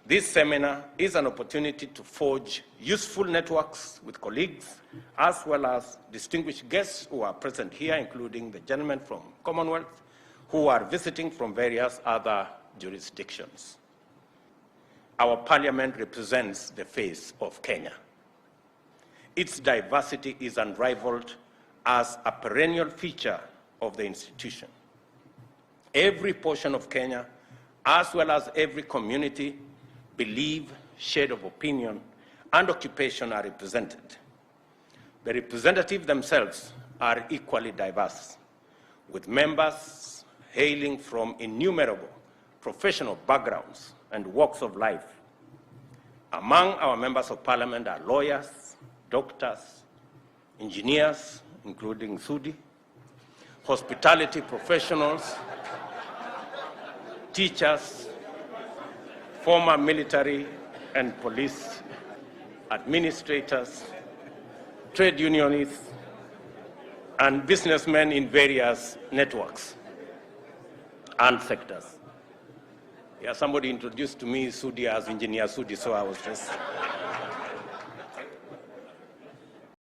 This seminar is an opportunity to forge useful networks with colleagues, as well as distinguished guests who are present here, including the gentlemen from Commonwealth, who are visiting from various other jurisdictions. Our parliament represents the face of Kenya. Its diversity is unrivaled as a perennial feature of the institution. Every portion of Kenya, as well as every community, belief, shade of opinion, and occupation are represented. The representatives themselves are equally diverse, with members hailing from innumerable professional backgrounds and walks of life. Among our members of parliament are lawyers, doctors, engineers, including Sudi, hospitality professionals, teachers, former military and police administrators, trade unionists, and businessmen in various networks and sectors. Yeah, somebody introduced to me Sudi as Engineer Sudi, so I was just